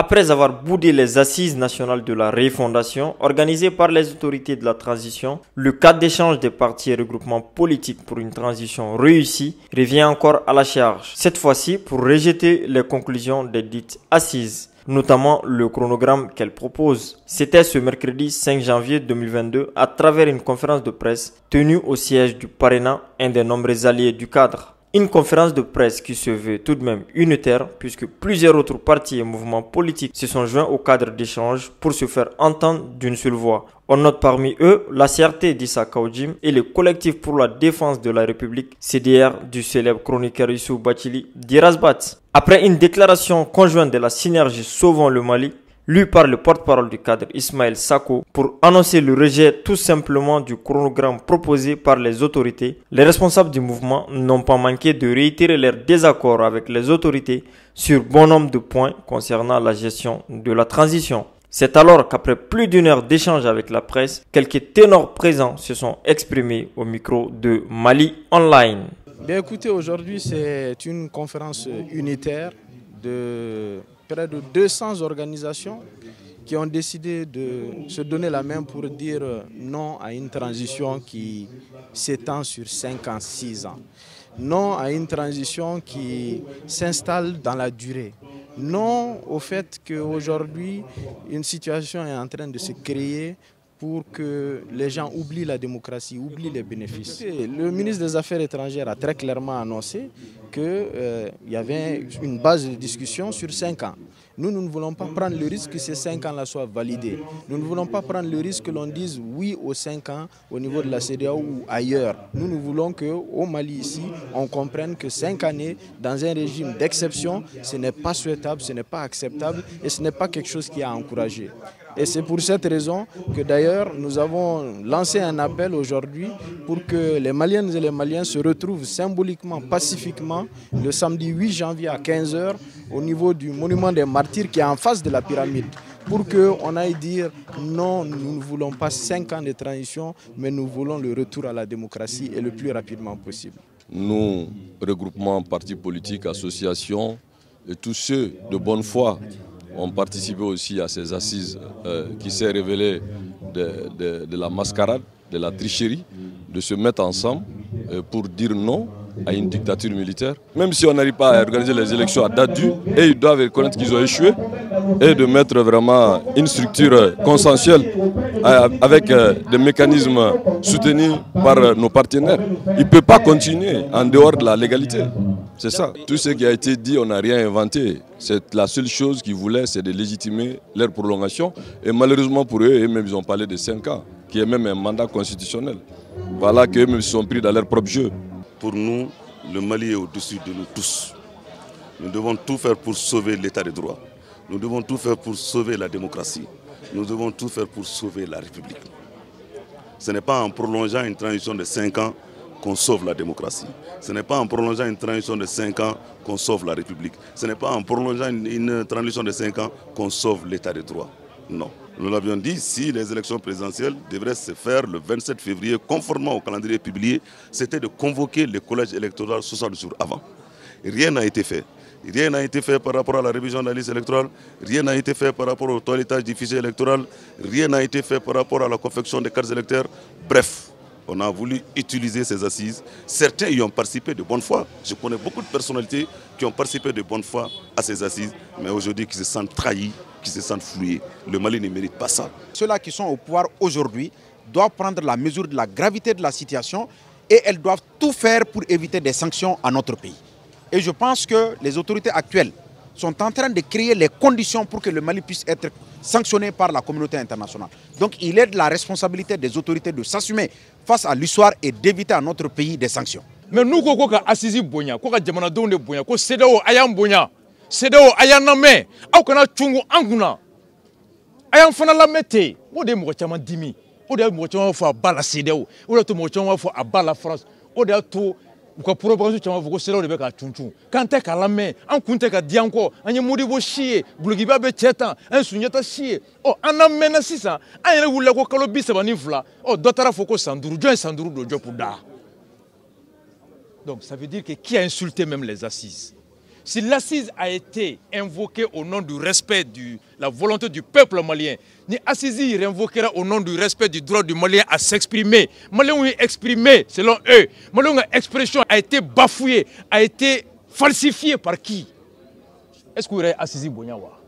Après avoir boudé les assises nationales de la refondation organisées par les autorités de la transition, le cadre d'échange des partis et regroupements politiques pour une transition réussie revient encore à la charge. Cette fois-ci pour rejeter les conclusions des dites assises, notamment le chronogramme qu'elle propose. C'était ce mercredi 5 janvier 2022 à travers une conférence de presse tenue au siège du Parena, un des nombreux alliés du cadre. Une conférence de presse qui se veut tout de même unitaire puisque plusieurs autres partis et mouvements politiques se sont joints au cadre d'échange pour se faire entendre d'une seule voix. On note parmi eux la CRT d'Issa Kaoudjim et le collectif pour la défense de la République, CDR du célèbre chroniqueur Issou Bachili d'Irasbat. Après une déclaration conjointe de la synergie Sauvons le Mali, lue par le porte-parole du cadre Ismaël Sako pour annoncer le rejet tout simplement du chronogramme proposé par les autorités, les responsables du mouvement n'ont pas manqué de réitérer leur désaccord avec les autorités sur bon nombre de points concernant la gestion de la transition. C'est alors qu'après plus d'une heure d'échange avec la presse, quelques ténors présents se sont exprimés au micro de Mali Online. Bien écoutez, aujourd'hui c'est une conférence unitaire de près de 200 organisations qui ont décidé de se donner la main pour dire non à une transition qui s'étend sur 5 ans, 6 ans. Non à une transition qui s'installe dans la durée. Non au fait qu'aujourd'hui, une situation est en train de se créer pour que les gens oublient la démocratie, oublient les bénéfices. Le ministre des Affaires étrangères a très clairement annoncé qu'il y avait une base de discussion sur 5 ans. Nous ne voulons pas prendre le risque que ces 5 ans-là soient validés. Nous ne voulons pas prendre le risque que l'on dise oui aux 5 ans au niveau de la CEDEAO ou ailleurs. Nous voulons qu'au Mali ici, on comprenne que 5 années dans un régime d'exception, ce n'est pas souhaitable, ce n'est pas acceptable et ce n'est pas quelque chose qui est à encourager. Et c'est pour cette raison que d'ailleurs nous avons lancé un appel aujourd'hui pour que les Maliennes et les Maliens se retrouvent symboliquement, pacifiquement, le samedi 8 janvier à 15 h au niveau du monument des martyrs qui est en face de la pyramide. Pour qu'on aille dire non, nous ne voulons pas 5 ans de transition, mais nous voulons le retour à la démocratie et le plus rapidement possible. Nous, regroupements, partis politiques, associations et tous ceux de bonne foi ont participé aussi à ces assises qui s'est révélé de la mascarade, de la tricherie, de se mettre ensemble pour dire non à une dictature militaire. Même si on n'arrive pas à organiser les élections à date due, et ils doivent reconnaître qu'ils ont échoué, et de mettre vraiment une structure consensuelle avec des mécanismes soutenus par nos partenaires. Il ne peut pas continuer en dehors de la légalité. C'est ça. Tout ce qui a été dit, on n'a rien inventé. C'est la seule chose qu'ils voulaient, c'est de légitimer leur prolongation. Et malheureusement pour eux, eux-mêmes, ils ont parlé de 5 ans, qui est même un mandat constitutionnel. Voilà qu'eux-mêmes se sont pris dans leur propre jeu. Pour nous, le Mali est au-dessus de nous tous. Nous devons tout faire pour sauver l'état de droit. Nous devons tout faire pour sauver la démocratie. Nous devons tout faire pour sauver la République. Ce n'est pas en prolongeant une transition de 5 ans qu'on sauve la démocratie. Ce n'est pas en prolongeant une transition de 5 ans qu'on sauve la République. Ce n'est pas en prolongeant une transition de 5 ans qu'on sauve l'état de droit. Non. Nous l'avions dit, si les élections présidentielles devraient se faire le 27 février, conformément au calendrier publié, c'était de convoquer le collège électoral 60 jours avant. Rien n'a été fait. Rien n'a été fait par rapport à la révision de la liste électorale, rien n'a été fait par rapport au toilettage du fichier électoral, rien n'a été fait par rapport à la confection des cartes électorales. Bref, on a voulu utiliser ces assises. Certains y ont participé de bonne foi. Je connais beaucoup de personnalités qui ont participé de bonne foi à ces assises, mais aujourd'hui qui se sentent trahis, qui se sentent floués. Le Mali ne mérite pas ça. Ceux-là qui sont au pouvoir aujourd'hui doivent prendre la mesure de la gravité de la situation et elles doivent tout faire pour éviter des sanctions à notre pays. Et je pense que les autorités actuelles sont en train de créer les conditions pour que le Mali puisse être sanctionné par la communauté internationale. Donc il est de la responsabilité des autorités de s'assumer face à l'histoire et d'éviter à notre pays des sanctions. Mais nous, nous avons assisi bonya, nous avons bonya, nous CEDEAO ayam bonya, CEDEAO ayam namé, au kana chungu anguna, ayam fana la mete, ou des mochama dimi, ou des mochama fo abala CEDEAO, ou des mochama fo abala France, ou des tout. Pourquoi propagation tu vas c'est là où le bec a tuntu. Quand t'es qu'à la main, en compte qu'à dire encore, en y modibo chier, bougiba betcheta, un sunyata chier. Oh, en amène si ça, en y a où la colobi se vanifla. Oh, d'autres faut qu'on s'endoure, Dieu s'endoure de Dieu pour da. Donc ça veut dire que qui a insulté même les assises? Si l'assise a été invoquée au nom du respect de la volonté du peuple malien, ni assise réinvoquera au nom du respect du droit du Malien à s'exprimer. Malien ont exprimé selon eux. Malien expression a été bafouée, a été falsifiée par qui? Est-ce que vous avez assise Bonyawa?